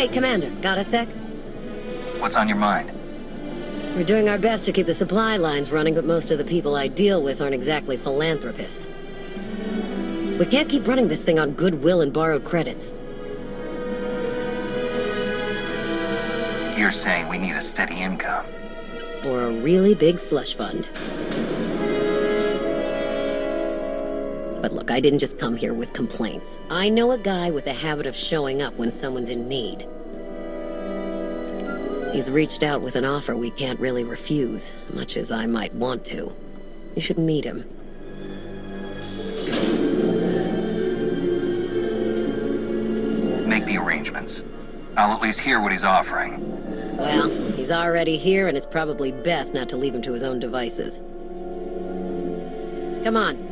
Hey, Commander, got a sec? What's on your mind? We're doing our best to keep the supply lines running, but most of the people I deal with aren't exactly philanthropists. We can't keep running this thing on goodwill and borrowed credits. You're saying we need a steady income. Or a really big slush fund. But look, I didn't just come here with complaints. I know a guy with a habit of showing up when someone's in need. He's reached out with an offer we can't really refuse, much as I might want to. You should meet him. Make the arrangements. I'll at least hear what he's offering. Well, he's already here, and it's probably best not to leave him to his own devices. Come on.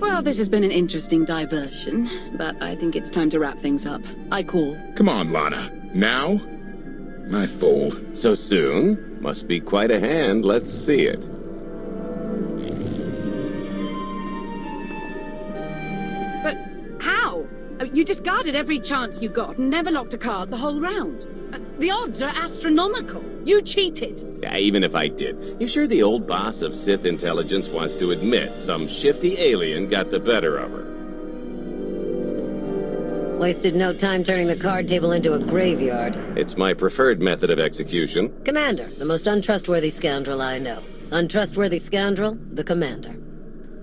Well, this has been an interesting diversion, but I think it's time to wrap things up. I call. Come on, Lana. Now? I fold. So soon? Must be quite a hand. Let's see it. But how? You discarded every chance you got and never locked a card the whole round. The odds are astronomical. You cheated. Yeah, even if I did. You sure the old boss of Sith intelligence wants to admit some shifty alien got the better of her? Wasted no time turning the card table into a graveyard. It's my preferred method of execution. Commander, the most untrustworthy scoundrel I know. Untrustworthy scoundrel, the Commander.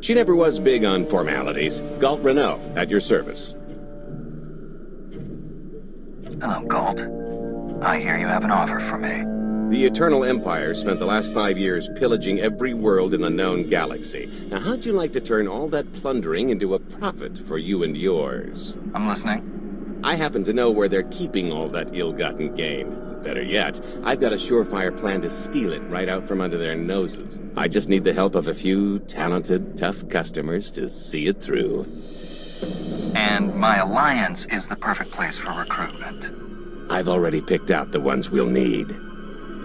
She never was big on formalities. Galt Renault, at your service. Hello, Galt. I hear you have an offer for me. The Eternal Empire spent the last 5 years pillaging every world in the known galaxy. Now, how'd you like to turn all that plundering into a profit for you and yours? I'm listening. I happen to know where they're keeping all that ill-gotten gain. Better yet, I've got a surefire plan to steal it right out from under their noses. I just need the help of a few talented, tough customers to see it through. And my alliance is the perfect place for recruitment. I've already picked out the ones we'll need.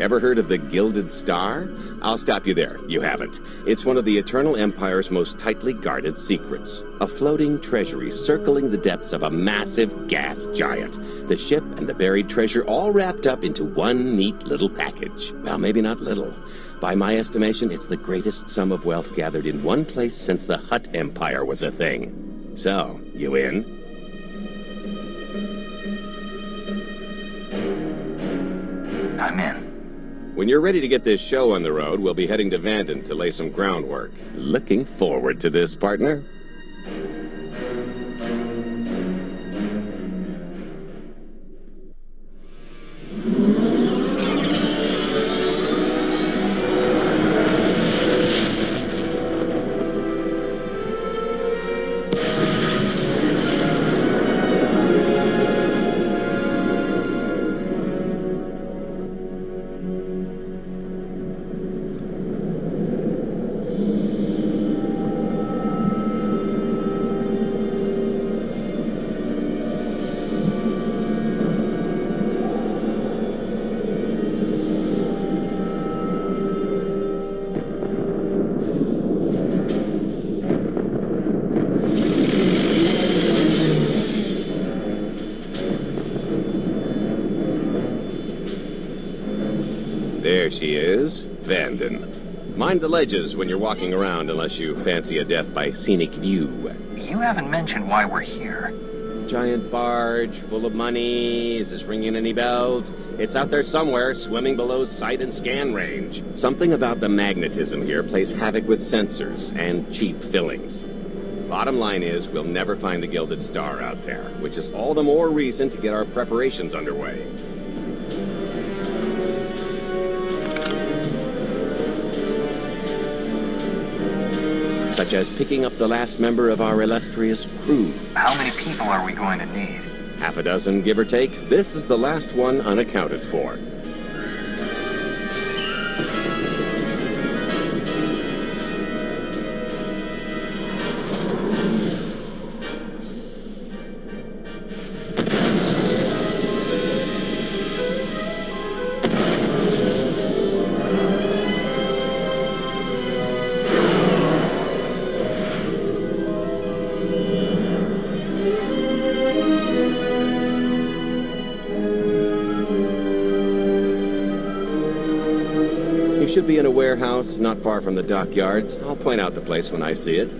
Ever heard of the Gilded Star? I'll stop you there. You haven't. It's one of the Eternal Empire's most tightly guarded secrets. A floating treasury circling the depths of a massive gas giant. The ship and the buried treasure all wrapped up into one neat little package. Well, maybe not little. By my estimation, it's the greatest sum of wealth gathered in one place since the Hutt Empire was a thing. So, you in? I'm in. When you're ready to get this show on the road, we'll be heading to Vanden to lay some groundwork. Looking forward to this, partner. There she is, Vanden. Mind the ledges when you're walking around unless you fancy a death by scenic view. You haven't mentioned why we're here. Giant barge, full of money. Is this ringing any bells? It's out there somewhere, swimming below sight and scan range. Something about the magnetism here plays havoc with sensors and cheap fillings. Bottom line is, we'll never find the Gilded Star out there, which is all the more reason to get our preparations underway. Such as picking up the last member of our illustrious crew. How many people are we going to need? Half a dozen, give or take. This is the last one unaccounted for. should be in a warehouse not far from the dockyards. I'll point out the place when I see it.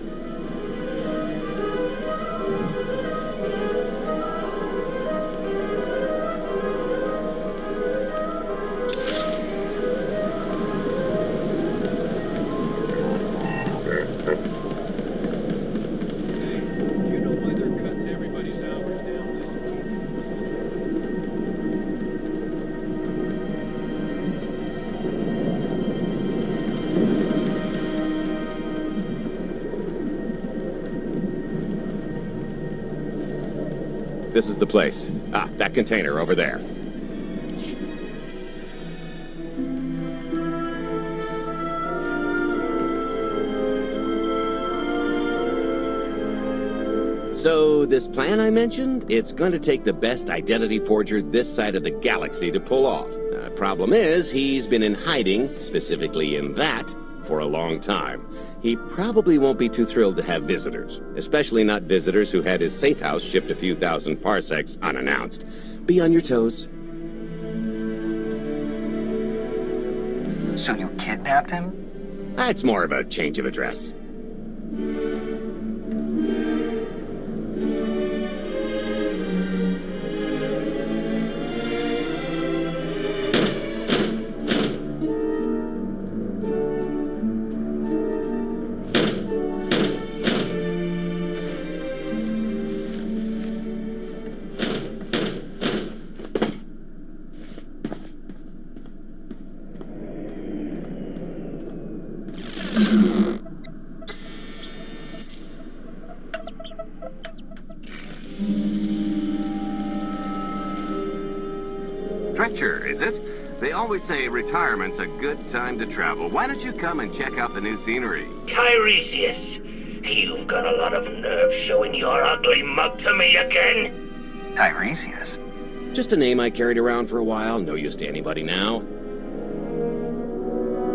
This is the place. Ah, that container over there. So, this plan I mentioned, it's going to take the best identity forger this side of the galaxy to pull off. Problem is, he's been in hiding, specifically in that, for a long time. He probably won't be too thrilled to have visitors, especially not visitors who had his safe house shipped a few thousand parsecs unannounced. Be on your toes. So you kidnapped him? That's more of a change of address. Stretcher, is it? They always say retirement's a good time to travel. Why don't you come and check out the new scenery? Tiresias, you've got a lot of nerve showing your ugly mug to me again. Tiresias? Just a name I carried around for a while, no use to anybody now.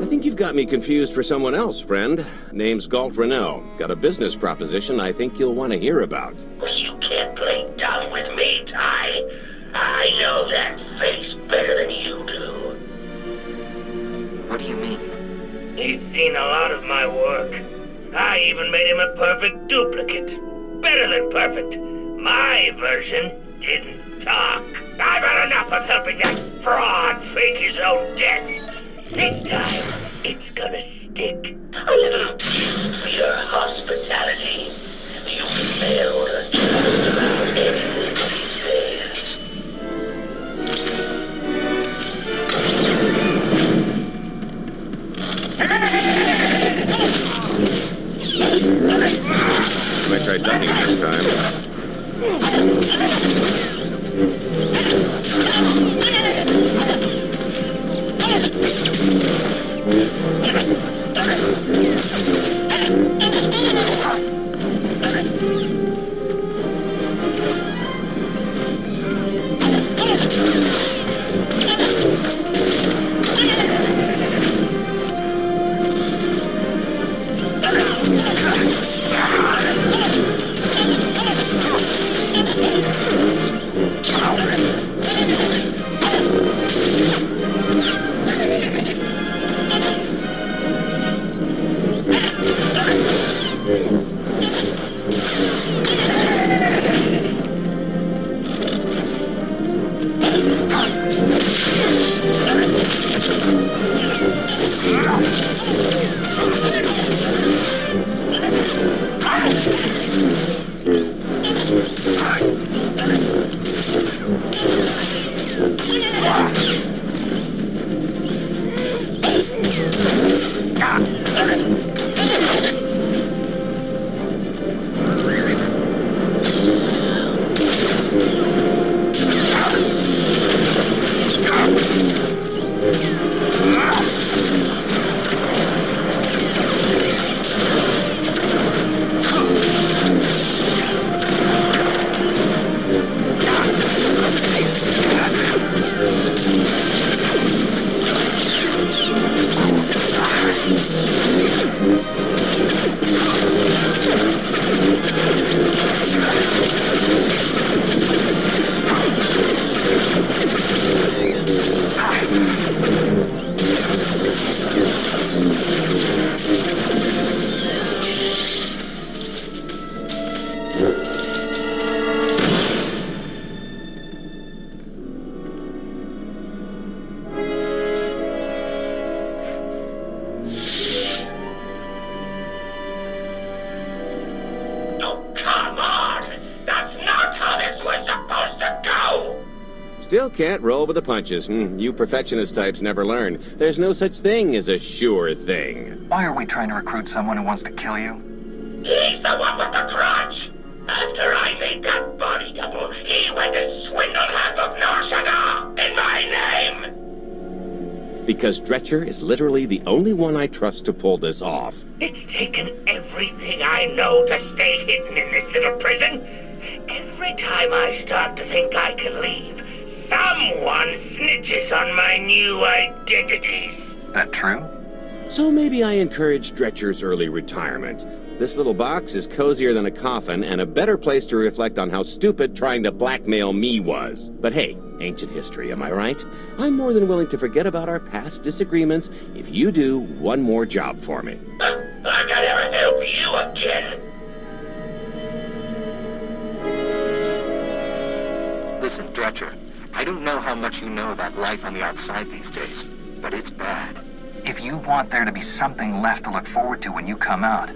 I think you've got me confused for someone else, friend. Name's Galt Renault. Got a business proposition I think you'll want to hear about. You can't play dumb with me, Ty. I know that face better than you do. What do you mean? He's seen a lot of my work. I even made him a perfect duplicate. Better than perfect. My version didn't talk. I've had enough of helping that fraud fake his own death. This time, it's gonna stick. A little gift for your hospitality. You failed to turn around anything he says. Might try ducking next time. Still can't roll with the punches. You perfectionist types never learn. There's no such thing as a sure thing. Why are we trying to recruit someone who wants to kill you? He's the one with the crutch. After I made that body double, he went to swindle half of Noshada in my name. Because Dretcher is literally the only one I trust to pull this off. It's taken everything I know to stay hidden in this little prison. Every time I start to think I can leave, someone snitches on my new identities. That true? So maybe I encourage Dretcher's early retirement. This little box is cozier than a coffin and a better place to reflect on how stupid trying to blackmail me was. But hey, ancient history, am I right? I'm more than willing to forget about our past disagreements if you do one more job for me. I can never help you again. Listen, Dretcher, I don't know how much you know about life on the outside these days, but it's bad. If you want there to be something left to look forward to when you come out,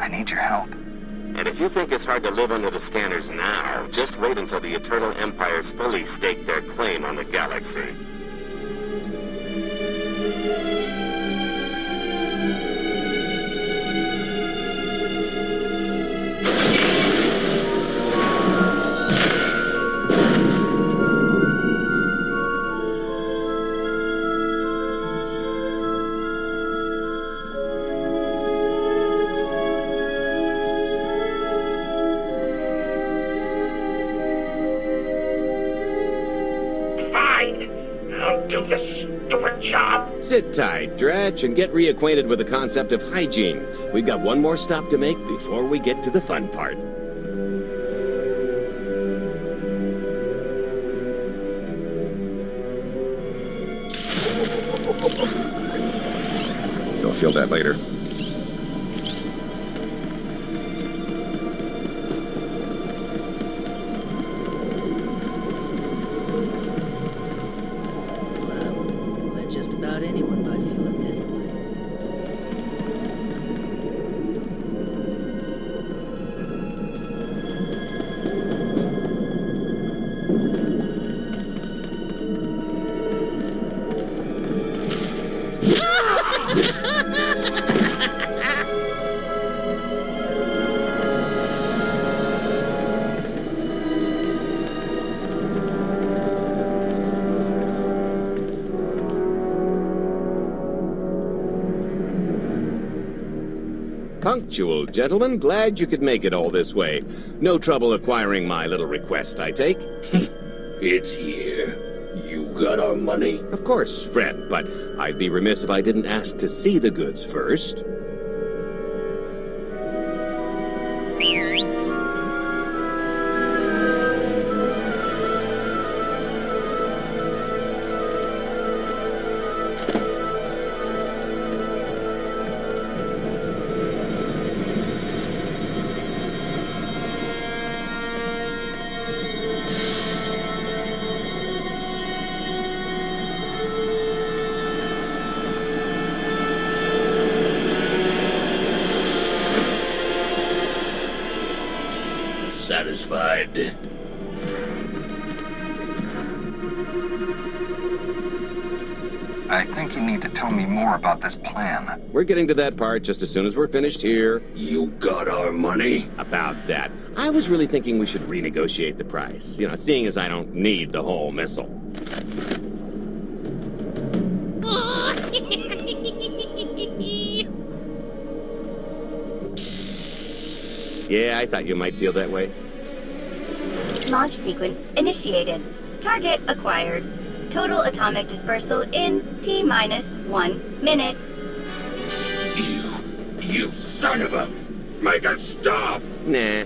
I need your help. And if you think it's hard to live under the scanners now, just wait until the Eternal Empires fully stake their claim on the galaxy. Do this stupid job. Sit tight, Dretch, and get reacquainted with the concept of hygiene. We've got one more stop to make before we get to the fun part. You'll feel that later. Just about anyone by feeling this place. Punctual, gentlemen. Glad you could make it all this way. No trouble acquiring my little request, I take? It's here. You got our money? Of course, friend, but I'd be remiss if I didn't ask to see the goods first. Satisfied? I think you need to tell me more about this plan. We're getting to that part just as soon as we're finished here. You got our money? About that, I was really thinking we should renegotiate the price. You know, seeing as I don't need the whole missile. Yeah, I thought you might feel that way. Launch sequence initiated. Target acquired. Total atomic dispersal in T-1 minute. You son of a... Make it stop! Nah.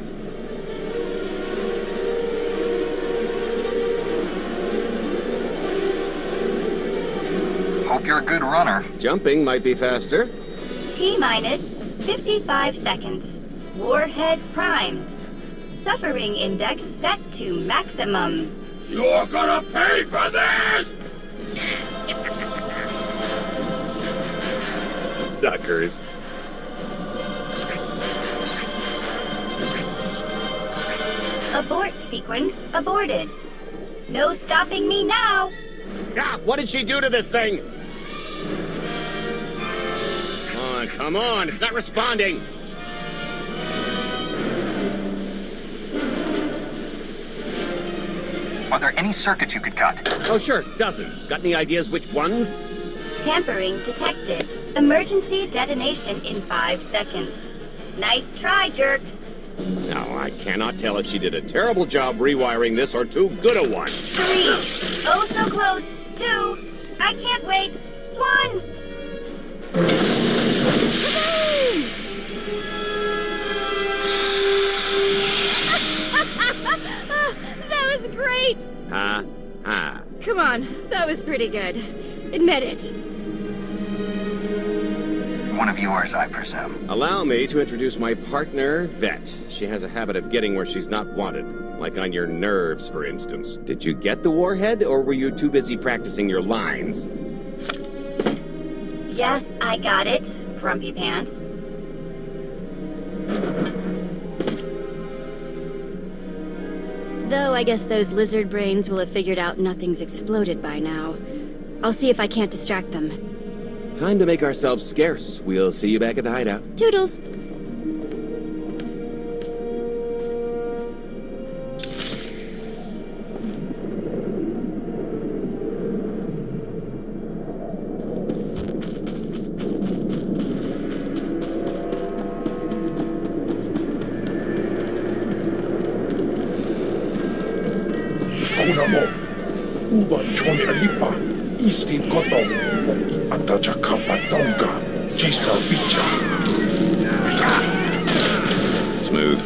Hope you're a good runner. Jumping might be faster. T-minus 55 seconds. Warhead primed. Suffering index set to maximum. You're gonna pay for this! Suckers. Abort sequence aborted. No stopping me now. Ah, what did she do to this thing? Come on, it's not responding. Are there any circuits you could cut? Oh, sure, dozens. Got any ideas which ones? Tampering detected. Emergency detonation in 5 seconds. Nice try, jerks. No, I cannot tell if she did a terrible job rewiring this or too good a one. 3. Oh, so close. 2. I can't wait. 1. That was great! Ha, ha. Come on, that was pretty good. Admit it. One of yours, I presume. Allow me to introduce my partner, Vet. She has a habit of getting where she's not wanted. Like on your nerves, for instance. Did you get the warhead, or were you too busy practicing your lines? Yes, I got it. Grumpy pants. Though I guess those lizard brains will have figured out nothing's exploded by now. I'll see if I can't distract them. Time to make ourselves scarce. We'll see you back at the hideout. Toodles! Kunamo, Uba Chone Alipa, Eastin Koto, Ataja Kapatonga, Jisa Bicha. Smooth.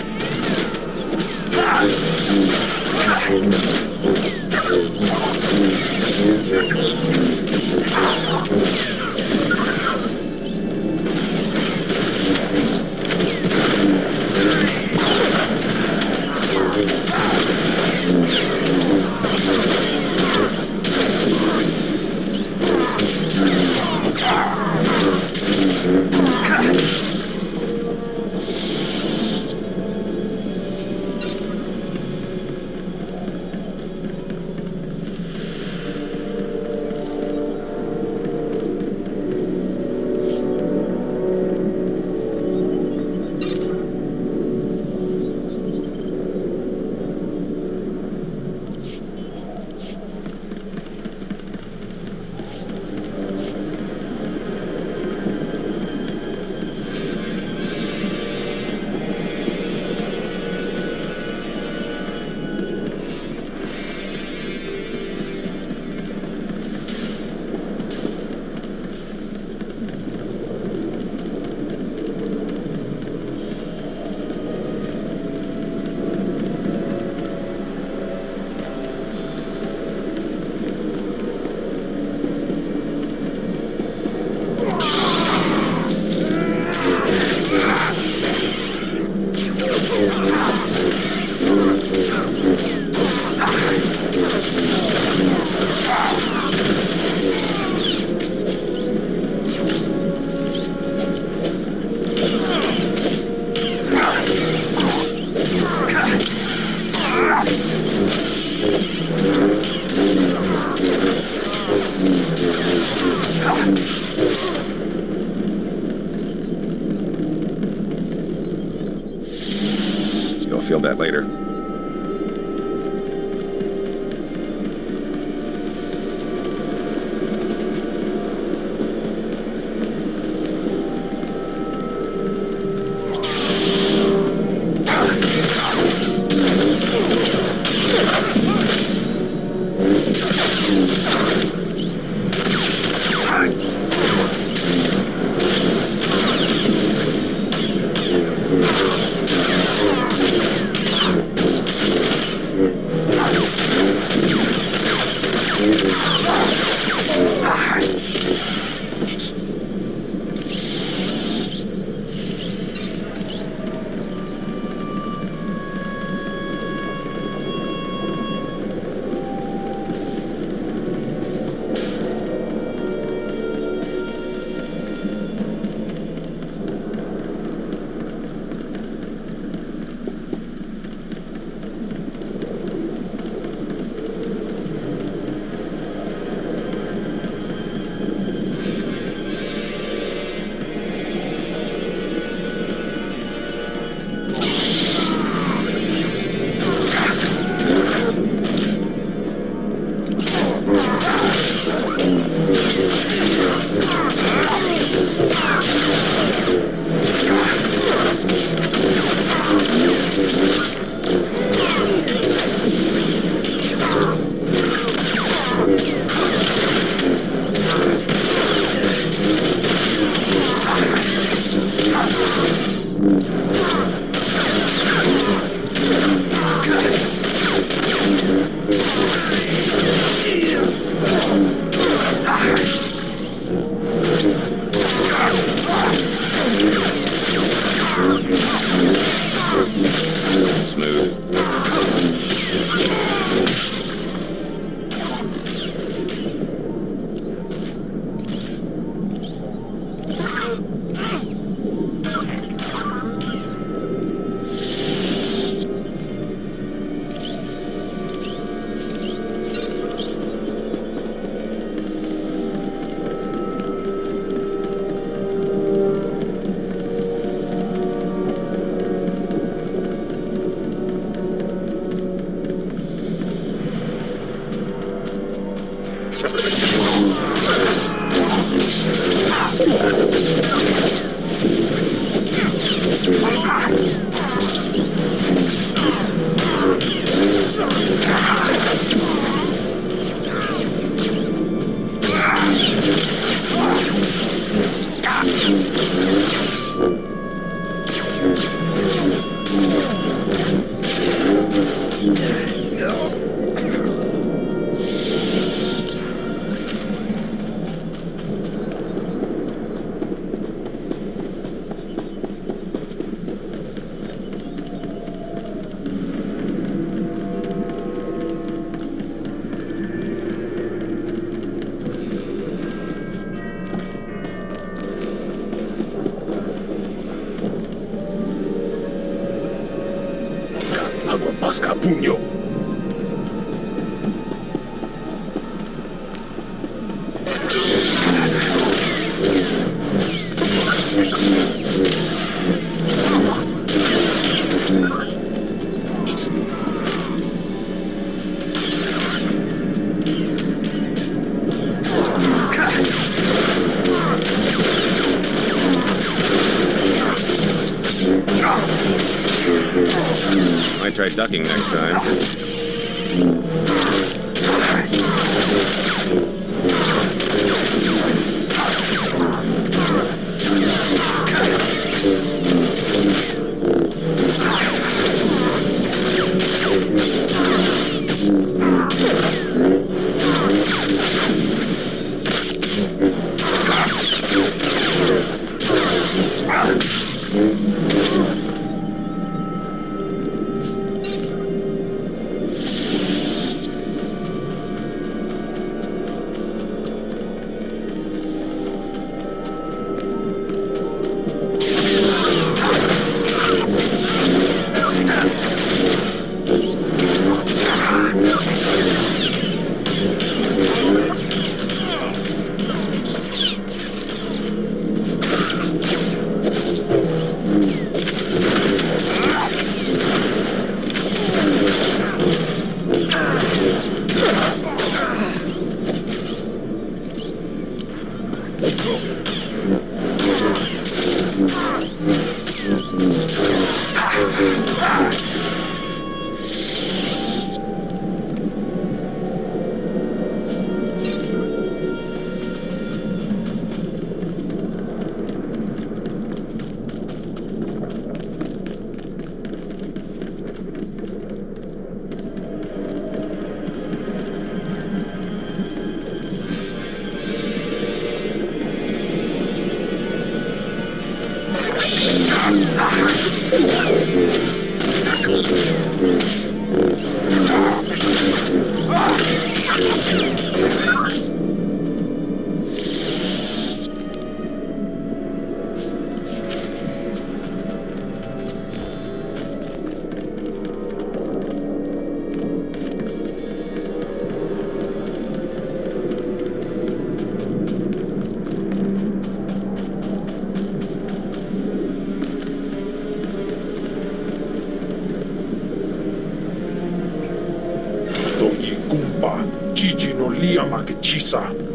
You'll feel that later. Puño. Might try ducking next time. Chisa.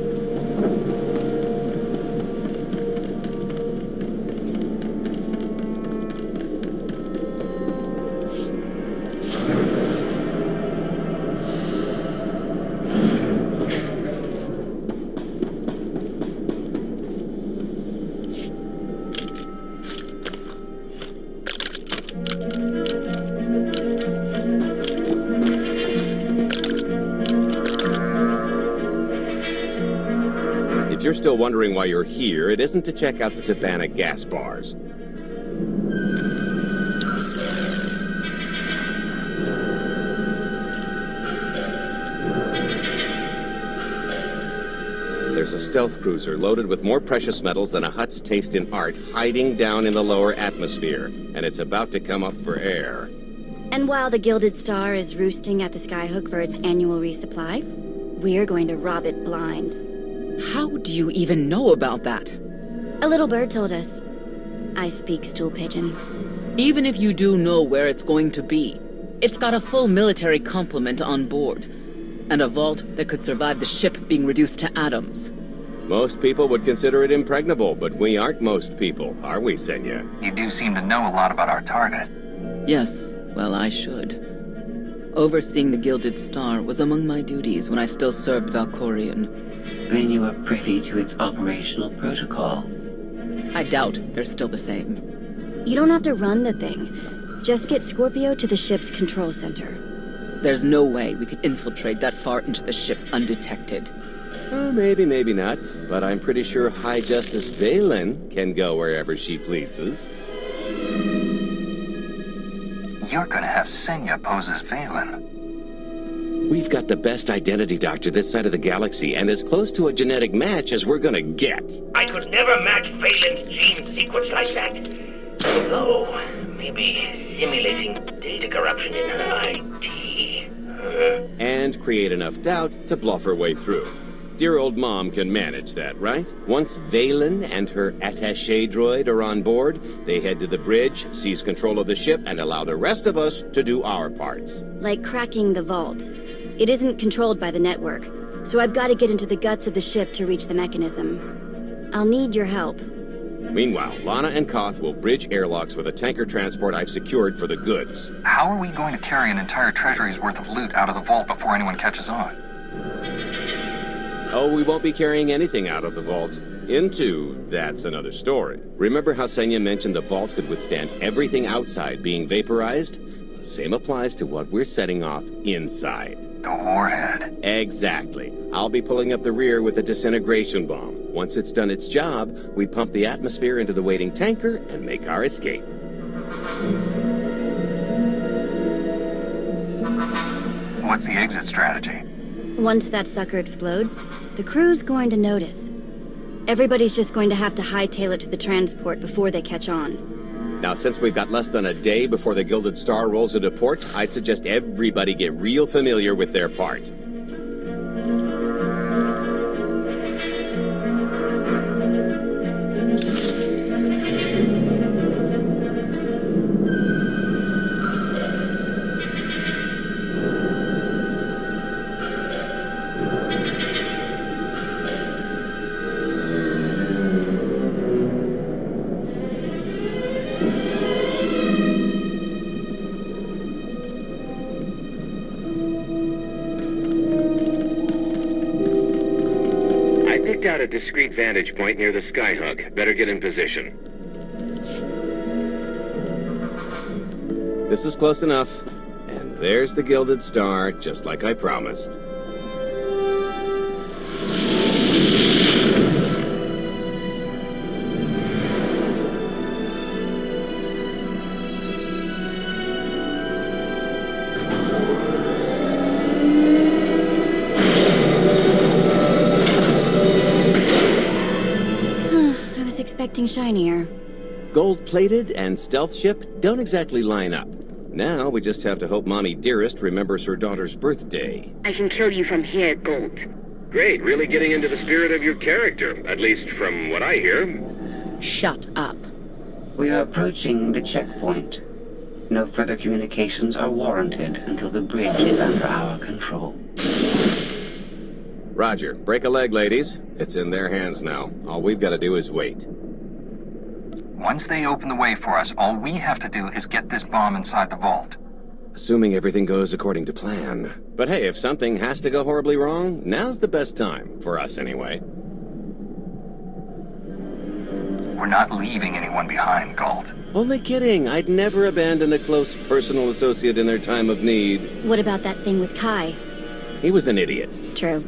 If you're still wondering why you're here, it isn't to check out the Tabana gas bars. There's a stealth cruiser loaded with more precious metals than a Hutt's taste in art hiding down in the lower atmosphere, and it's about to come up for air. And while the Gilded Star is roosting at the Skyhook for its annual resupply, we're going to rob it blind. How do you even know about that? A little bird told us. I speak stool pigeon. Even if you do know where it's going to be, it's got a full military complement on board. And a vault that could survive the ship being reduced to atoms. Most people would consider it impregnable, but we aren't most people, are we, Senya? You do seem to know a lot about our target. Yes, well, I should. Overseeing the Gilded Star was among my duties when I still served Valkorion. Then you are privy to its operational protocols. I doubt they're still the same. You don't have to run the thing. Just get Scorpio to the ship's control center. There's no way we could infiltrate that far into the ship undetected. Oh, maybe, maybe not. But I'm pretty sure High Justice Valen can go wherever she pleases. You're gonna have Senya pose as Valen. We've got the best identity doctor this side of the galaxy, and as close to a genetic match as we're gonna get. I could never match Valen's gene sequence like that. Although, maybe simulating data corruption in her IT. And create enough doubt to bluff her way through. Dear old mom can manage that, right? Once Valen and her attaché droid are on board, they head to the bridge, seize control of the ship, and allow the rest of us to do our parts. Like cracking the vault. It isn't controlled by the network, so I've got to get into the guts of the ship to reach the mechanism. I'll need your help. Meanwhile, Lana and Koth will bridge airlocks with a tanker transport I've secured for the goods. How are we going to carry an entire treasury's worth of loot out of the vault before anyone catches on? Oh, we won't be carrying anything out of the vault. Into, that's another story. Remember how Senya mentioned the vault could withstand everything outside being vaporized? The same applies to what we're setting off inside. The warhead. Exactly. I'll be pulling up the rear with a disintegration bomb. Once it's done its job, we pump the atmosphere into the waiting tanker and make our escape. What's the exit strategy? Once that sucker explodes, the crew's going to notice. Everybody's just going to have to hightail it to the transport before they catch on. Now, since we've got less than a day before the Gilded Star rolls into port, I suggest everybody get real familiar with their part. Out a discreet vantage point near the Skyhook. Better get in position. This is close enough. And there's the Gilded Star, just like I promised. Expecting shinier. Gold-plated and stealth ship don't exactly line up. Now we just have to hope Mommy Dearest remembers her daughter's birthday. I can kill you from here, Gold. Great, really getting into the spirit of your character, at least from what I hear. Shut up. We are approaching the checkpoint. No further communications are warranted until the bridge is under our control. Roger. Break a leg, ladies. It's in their hands now. All we've got to do is wait. Once they open the way for us, all we have to do is get this bomb inside the vault. Assuming everything goes according to plan. But hey, if something has to go horribly wrong, now's the best time. For us, anyway. We're not leaving anyone behind, Galt. Only kidding. I'd never abandon a close personal associate in their time of need. What about that thing with Kai? He was an idiot. True.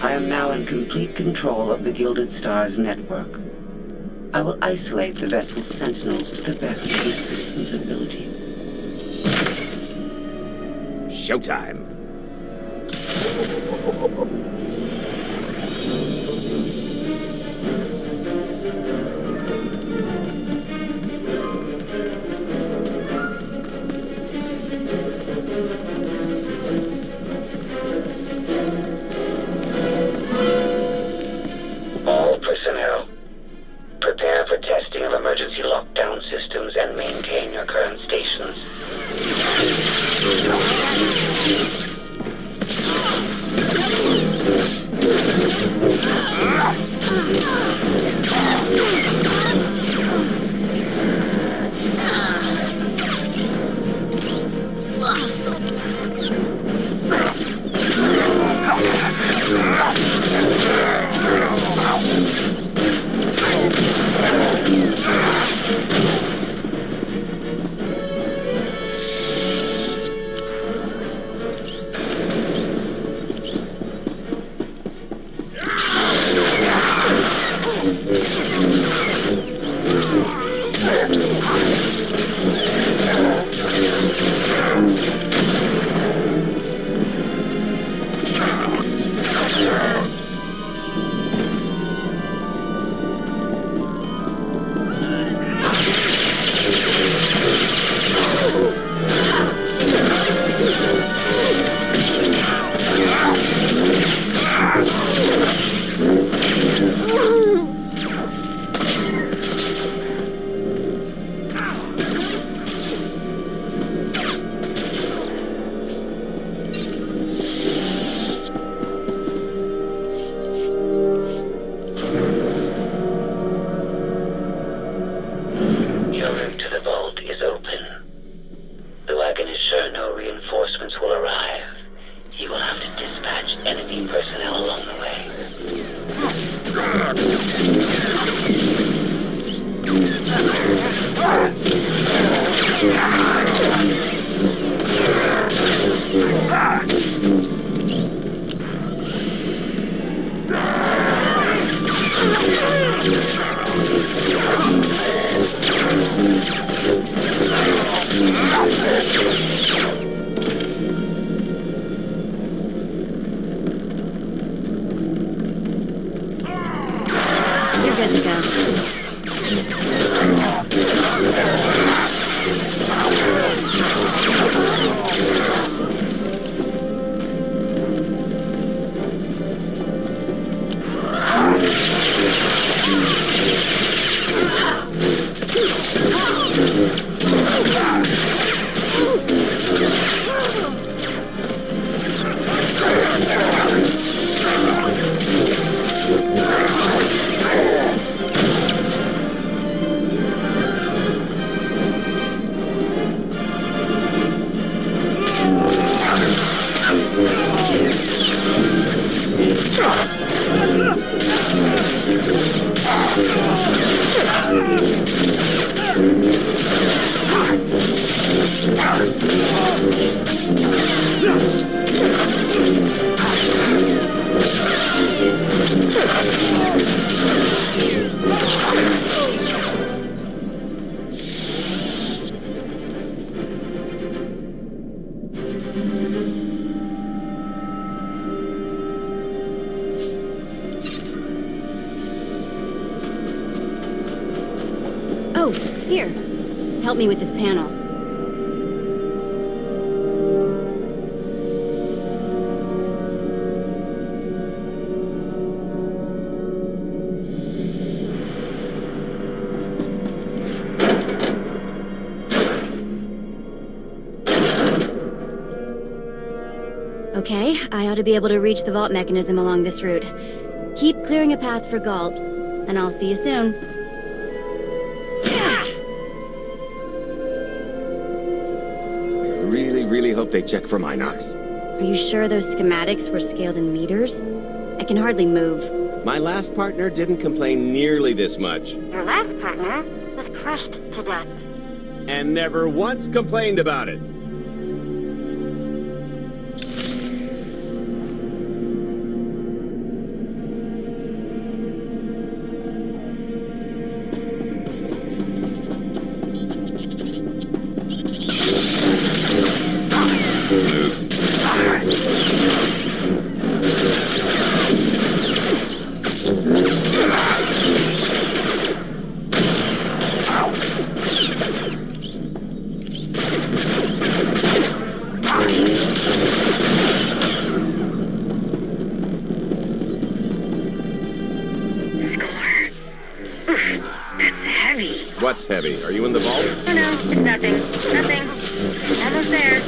I am now in complete control of the Gilded Stars network. I will isolate the vessel's sentinels to the best of this system's ability. Showtime. All personnel, prepare for testing of emergency lockdown systems and maintain your current stations. Oh, here. Help me with this panel. Okay, I ought to be able to reach the vault mechanism along this route. Keep clearing a path for Galt, and I'll see you soon. Really hope they check for Minox. Are you sure those schematics were scaled in meters? I can hardly move. My last partner didn't complain nearly this much. Your last partner was crushed to death. And never once complained about it. What's heavy? Are you in the vault? Oh no, it's nothing. Nothing. Almost there.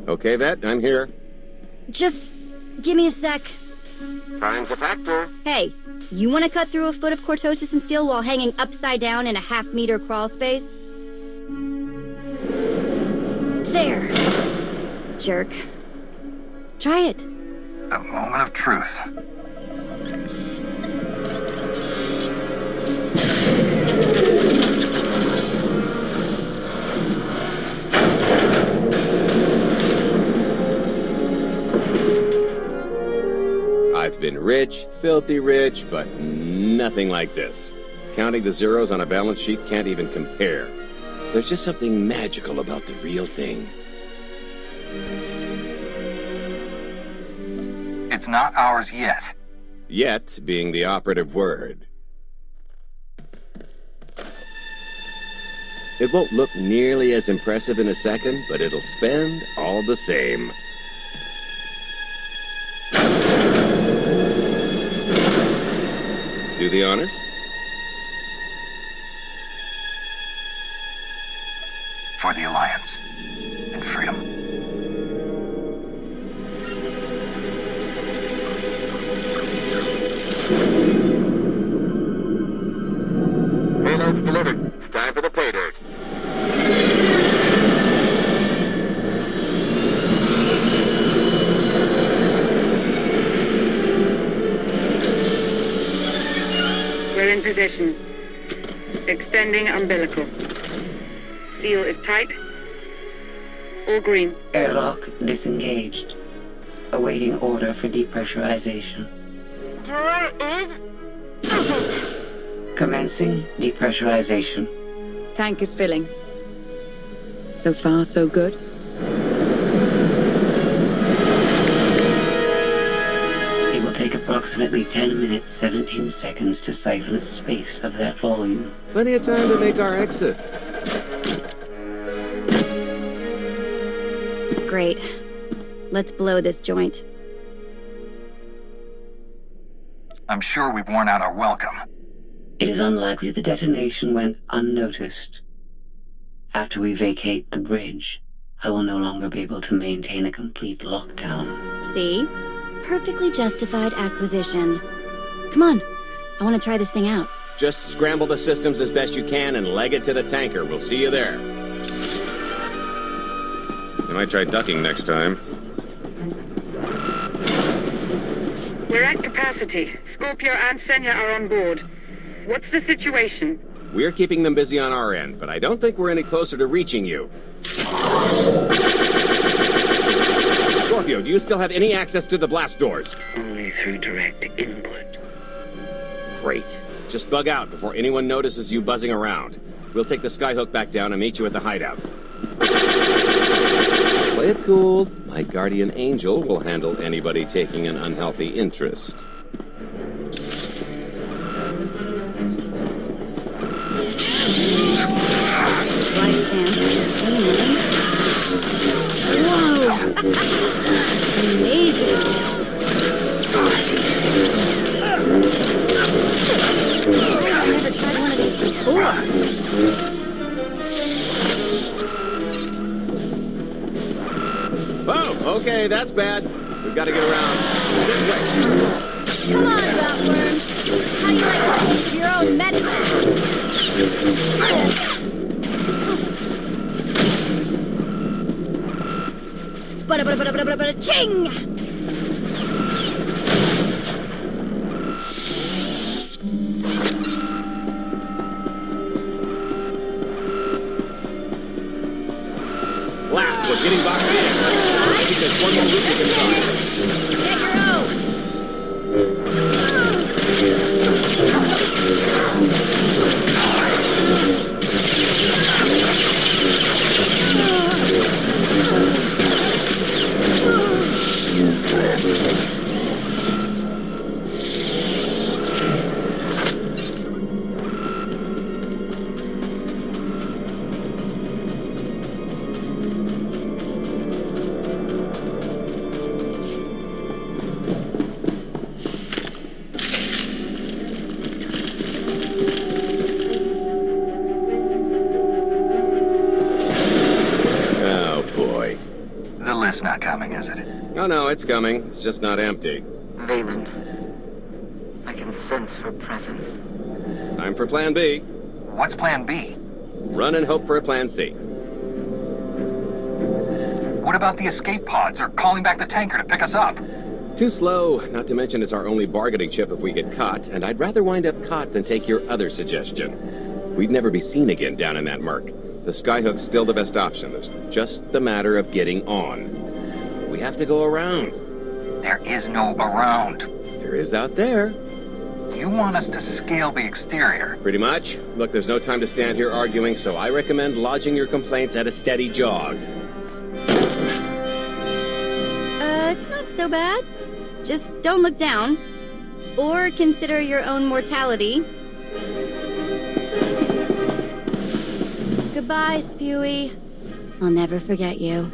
Okay, Vet, I'm here. Just give me a sec. Time's a factor. Hey, you want to cut through a foot of cortosis and steel while hanging upside down in a half-meter crawl space? There. Jerk. Try it. The moment of truth. I've been rich, filthy rich, but nothing like this. Counting the zeros on a balance sheet can't even compare. There's just something magical about the real thing. It's not ours yet. Yet being the operative word. It won't look nearly as impressive in a second, but it'll spend all the same. Do the honors? For the Alliance and freedom. Payload's delivered. It's time for the pay dirt. We're in position. Extending umbilical. Seal is tight. All green. Airlock disengaged. Awaiting order for depressurization. Door is... Commencing depressurization. Tank is filling. So far, so good. It will take approximately 10 minutes, 17 seconds to siphon a space of that volume. Plenty of time to make our exit. Great. Let's blow this joint. I'm sure we've worn out our welcome. It is unlikely the detonation went unnoticed. After we vacate the bridge, I will no longer be able to maintain a complete lockdown. See? Perfectly justified acquisition. Come on. I want to try this thing out. Just scramble the systems as best you can and leg it to the tanker. We'll see you there. You might try ducking next time. We're at capacity. Scorpio and Senya are on board. What's the situation? We're keeping them busy on our end, but I don't think we're any closer to reaching you. Scorpio, do you still have any access to the blast doors? Only through direct input. Great. Just bug out before anyone notices you buzzing around. We'll take the skyhook back down and meet you at the hideout. Play it cool. My guardian angel will handle anybody taking an unhealthy interest. Whoa! Amazing! I've never tried one of these before. Oh, okay, that's bad. We've got to get around this way. Come on, Rockworm. How do you like to taste your own medicine? Ching! Last, we're getting boxed in. I think there's one more route we can try. Get your own! Not coming, is it? Oh no, it's coming. It's just not empty. Valen. I can sense her presence. Time for Plan B. What's Plan B? Run and hope for a Plan C. What about the escape pods or calling back the tanker to pick us up? Too slow, not to mention it's our only bargaining chip if we get caught, and I'd rather wind up caught than take your other suggestion. We'd never be seen again down in that murk. The skyhook's still the best option. There's just the matter of getting on. We have to go around. There is no around. There is out there. You want us to scale the exterior? Pretty much. Look, there's no time to stand here arguing, so I recommend lodging your complaints at a steady jog. It's not so bad. Just don't look down. Or consider your own mortality. Goodbye, Spewy. I'll never forget you.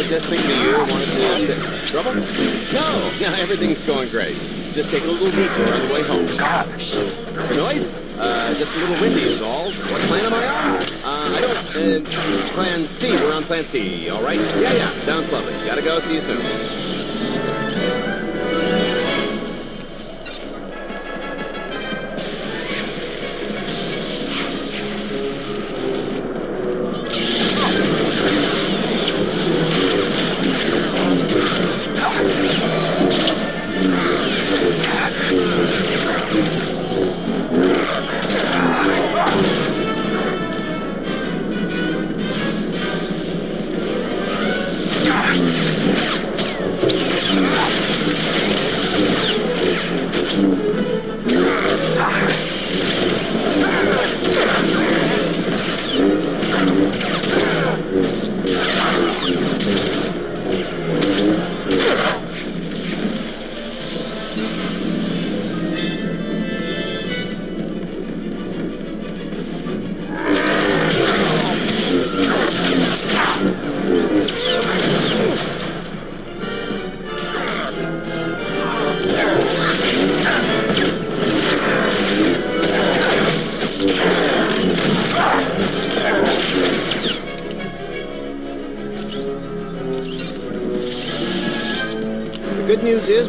Just thinking of you, wanted to sit. Trouble? No, everything's going great. Just take a little detour on the way home. God. The noise? Just a little windy is all. What plan am I on? I don't, plan C. We're on plan C, all right? Yeah, sounds lovely. Gotta go, see you soon.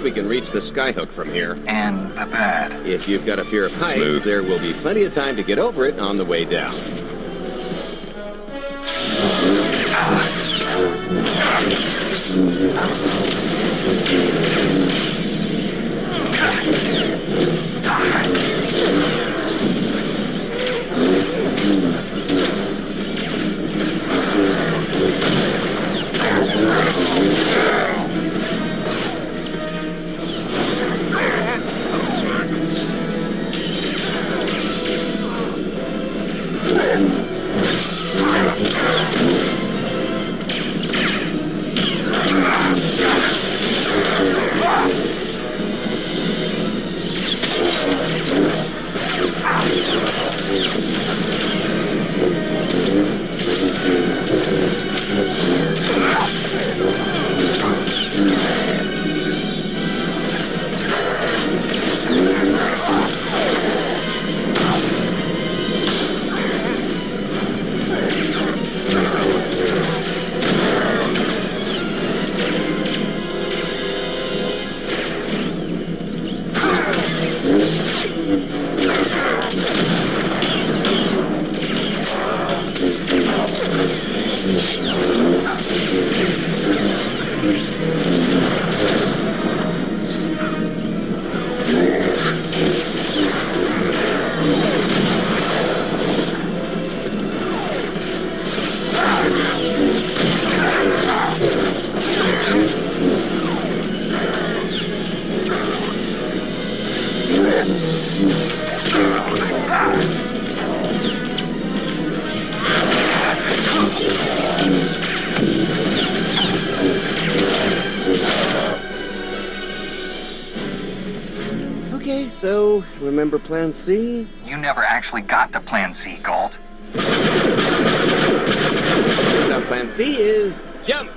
We can reach the skyhook from here. And the bad. If you've got a fear of heights, there will be plenty of time to get over it on the way down. Okay, so, remember Plan C? You never actually got to Plan C, Galt. Turns out Plan C is jump!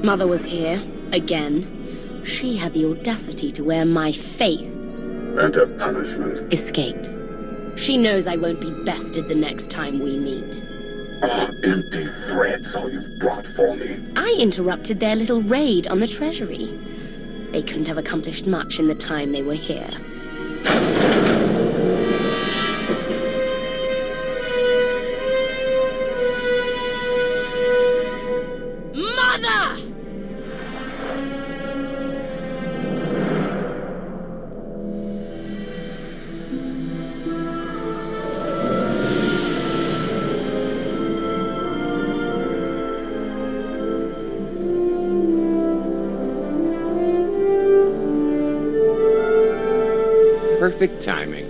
Mother was here, again. She had the audacity to wear my faith. And her punishment? Escaped. She knows I won't be bested the next time we meet. Empty threats all you've brought for me. I interrupted their little raid on the Treasury. They couldn't have accomplished much in the time they were here. Mother! Perfect timing.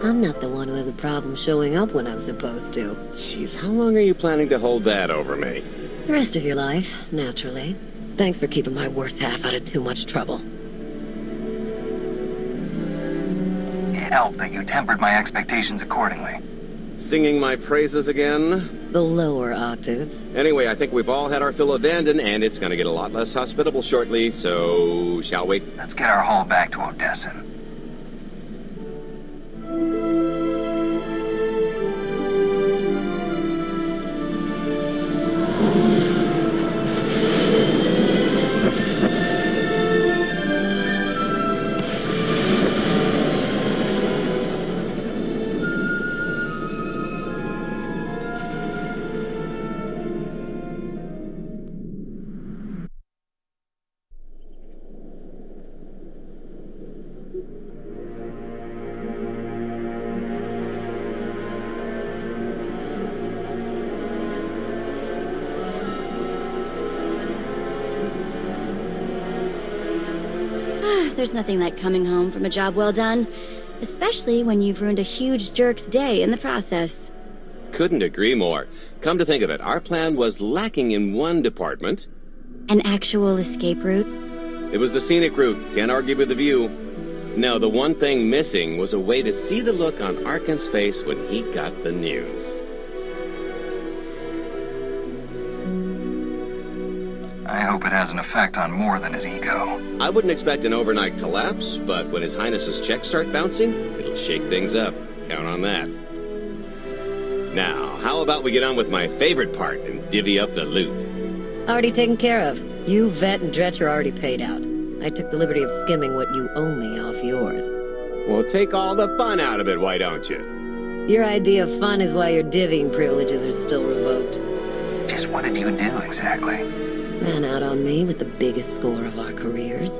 I'm not the one who has a problem showing up when I'm supposed to. Jeez, how long are you planning to hold that over me? The rest of your life, naturally. Thanks for keeping my worse half out of too much trouble. It helped that you tempered my expectations accordingly. Singing my praises again? The lower octaves. Anyway, I think we've all had our fill of Vanden, and it's gonna get a lot less hospitable shortly, so... shall we? Let's get our haul back to Odessa. There's nothing like coming home from a job well done, especially when you've ruined a huge jerk's day in the process. Couldn't agree more. Come to think of it, our plan was lacking in one department. An actual escape route? It was the scenic route, can't argue with the view. No, the one thing missing was a way to see the look on Arkin's face when he got the news. I hope it has an effect on more than his ego. I wouldn't expect an overnight collapse, but when His Highness's checks start bouncing, it'll shake things up. Count on that. Now, how about we get on with my favorite part and divvy up the loot? Already taken care of. You, Vet, and Dretch are already paid out. I took the liberty of skimming what you owe me off yours. Well, take all the fun out of it, why don't you? Your idea of fun is why your divvying privileges are still revoked. Just what did you do exactly? Ran out on me with the biggest score of our careers.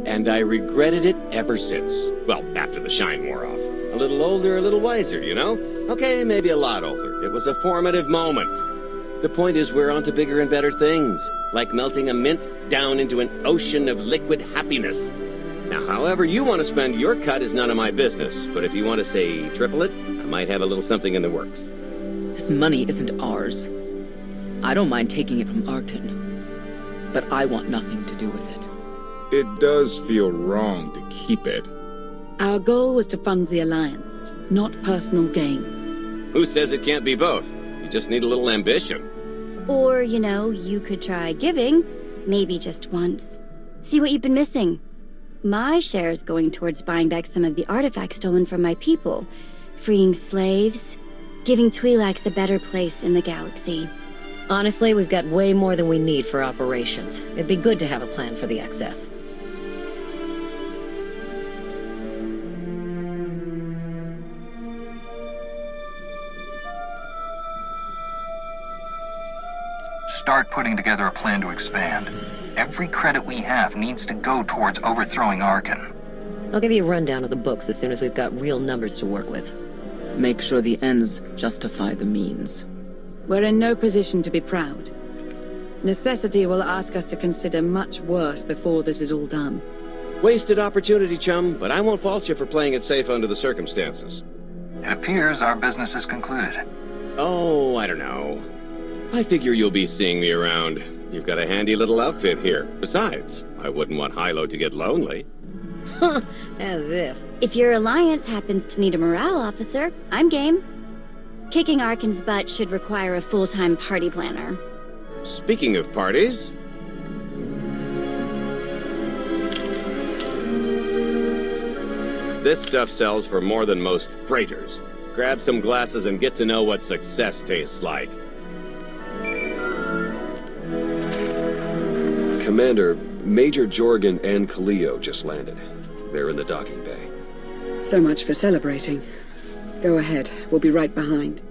And I regretted it ever since. Well, after the shine wore off. A little older, a little wiser, you know? Okay, maybe a lot older. It was a formative moment. The point is we're on to bigger and better things, like melting a mint down into an ocean of liquid happiness. Now, however you want to spend your cut is none of my business, but if you want to say triple it, I might have a little something in the works. This money isn't ours. I don't mind taking it from Arkin, but I want nothing to do with it. It does feel wrong to keep it. Our goal was to fund the Alliance, not personal gain. Who says it can't be both? You just need a little ambition. Or, you know, you could try giving, maybe just once. See what you've been missing. My share's going towards buying back some of the artifacts stolen from my people, freeing slaves, giving Twi'leks a better place in the galaxy. Honestly, we've got way more than we need for operations. It'd be good to have a plan for the excess. Start putting together a plan to expand. Every credit we have needs to go towards overthrowing Arkin. I'll give you a rundown of the books as soon as we've got real numbers to work with. Make sure the ends justify the means. We're in no position to be proud. Necessity will ask us to consider much worse before this is all done. Wasted opportunity, chum, but I won't fault you for playing it safe under the circumstances. It appears our business is concluded. Oh, I don't know. I figure you'll be seeing me around. You've got a handy little outfit here. Besides, I wouldn't want Hilo to get lonely. As if. If your Alliance happens to need a morale officer, I'm game. Kicking Arkin's butt should require a full-time party planner. Speaking of parties... This stuff sells for more than most freighters. Grab some glasses and get to know what success tastes like. Commander, Major Jorgen and Kaleo just landed. They're in the docking bay. So much for celebrating. Go ahead. We'll be right behind.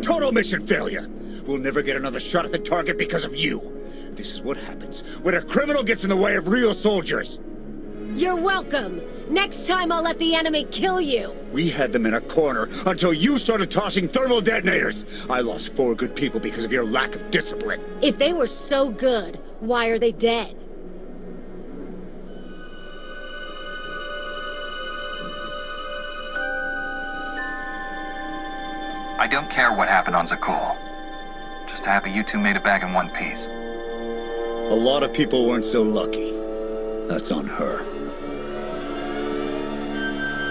Total mission failure! We'll never get another shot at the target because of you. This is what happens when a criminal gets in the way of real soldiers. You're welcome. Next time I'll let the enemy kill you. We had them in a corner until you started tossing thermal detonators. I lost 4 good people because of your lack of discipline. If they were so good, why are they dead? I don't care what happened on Zakul. Just happy you two made it back in one piece. A lot of people weren't so lucky. That's on her.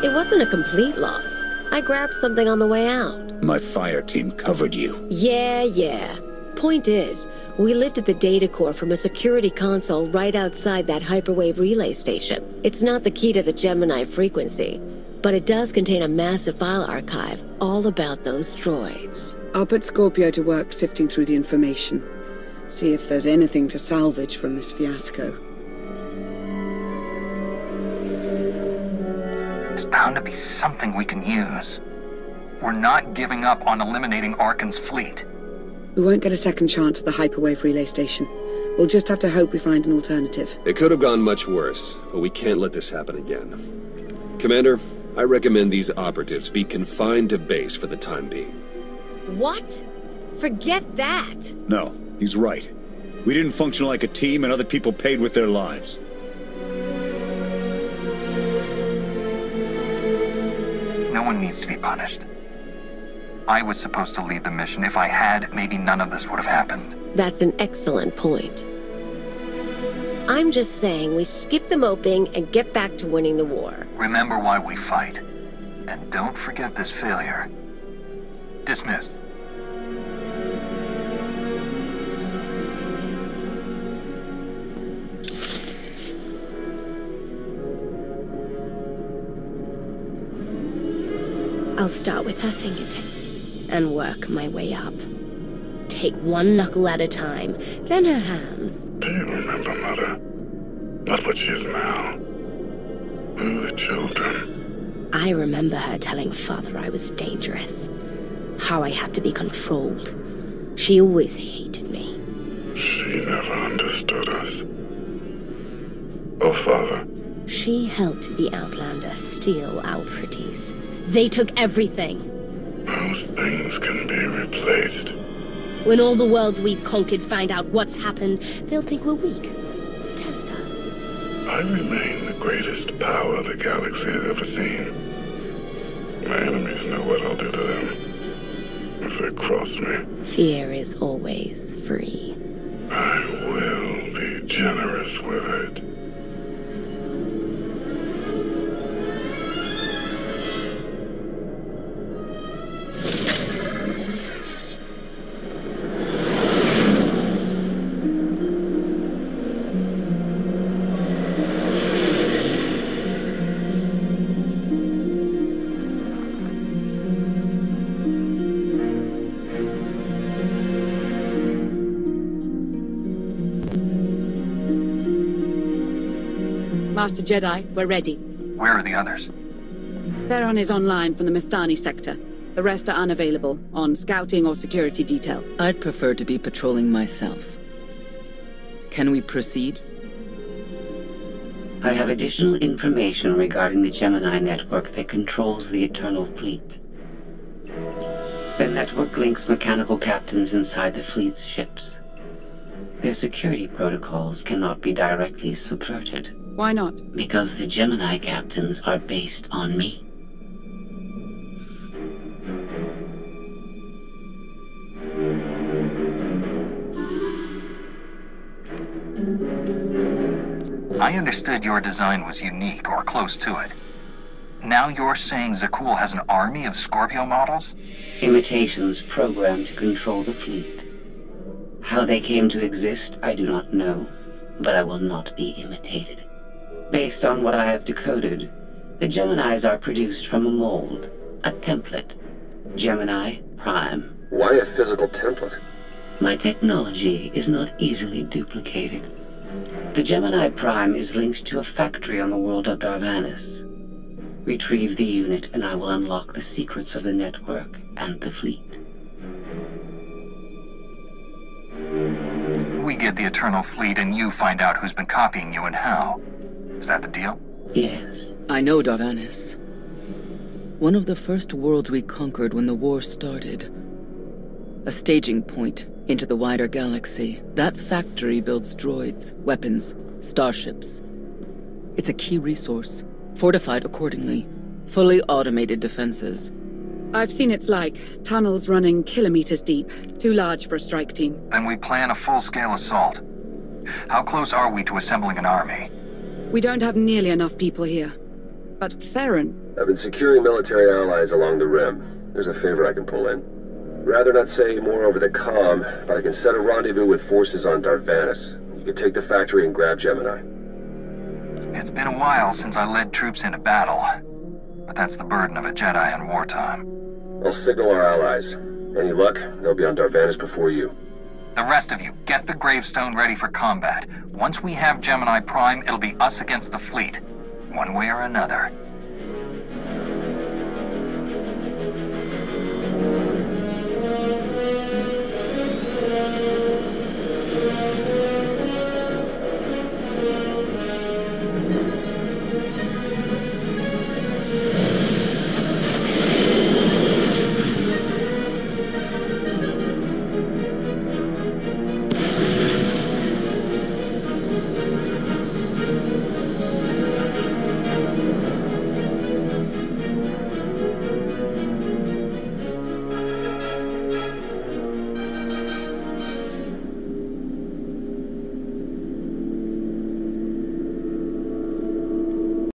It wasn't a complete loss. I grabbed something on the way out. My fire team covered you. Yeah. Point is, we lifted the data core from a security console right outside that hyperwave relay station. It's not the key to the Gemini frequency, but it does contain a massive file archive all about those droids. I'll put Scorpio to work sifting through the information. See if there's anything to salvage from this fiasco. There's bound to be something we can use. We're not giving up on eliminating Arkan's fleet. We won't get a second chance at the hyperwave relay station. We'll just have to hope we find an alternative. It could have gone much worse, but we can't let this happen again. Commander, I recommend these operatives be confined to base for the time being. What? Forget that! No, he's right. We didn't function like a team and other people paid with their lives. No one needs to be punished. I was supposed to lead the mission. If I had, maybe none of this would have happened. That's an excellent point. I'm just saying we skip the moping and get back to winning the war. Remember why we fight. And don't forget this failure. Dismissed. I'll start with her fingertips and work my way up. Take one knuckle at a time, then her hands. Do you remember, Mother? Not what she is now. Who are the children? I remember her telling Father I was dangerous. How I had to be controlled. She always hated me. She never understood us. Oh, Father. She helped the Outlander steal our pretties. They took everything. Most things can be replaced. When all the worlds we've conquered find out what's happened, they'll think we're weak. Test us. I remain the greatest power the galaxy has ever seen. My enemies know what I'll do to them if they cross me. Fear is always free. I will be generous with it. Master Jedi, we're ready. Where are the others? Theron is online from the Mistani sector. The rest are unavailable, on scouting or security detail. I'd prefer to be patrolling myself. Can we proceed? I have additional information regarding the Gemini network that controls the Eternal Fleet. The network links mechanical captains inside the fleet's ships. Their security protocols cannot be directly subverted. Why not? Because the Gemini captains are based on me. I understood your design was unique, or close to it. Now you're saying Zakul has an army of Scorpio models? Imitations programmed to control the fleet. How they came to exist, I do not know, but I will not be imitated. Based on what I have decoded, the Geminis are produced from a mold, a template. Gemini Prime. Why a physical template? My technology is not easily duplicated. The Gemini Prime is linked to a factory on the world of Darvanis. Retrieve the unit and I will unlock the secrets of the network and the fleet. We get the Eternal Fleet and you find out who's been copying you and how. Is that the deal? Yes. I know Darvanis. One of the first worlds we conquered when the war started. A staging point into the wider galaxy. That factory builds droids, weapons, starships. It's a key resource, fortified accordingly. Fully automated defenses. I've seen its like. Tunnels running kilometers deep. Too large for a strike team. Then we plan a full-scale assault. How close are we to assembling an army? We don't have nearly enough people here. But Theron... I've been securing military allies along the rim. There's a favor I can pull in. Rather not say more over the comm, but I can set a rendezvous with forces on Darvanis. You can take the factory and grab Gemini. It's been a while since I led troops into battle. But that's the burden of a Jedi in wartime. I'll signal our allies. Any luck, they'll be on Darvanis before you. The rest of you, get the gravestone ready for combat. Once we have Gemini Prime, it'll be us against the fleet. One way or another.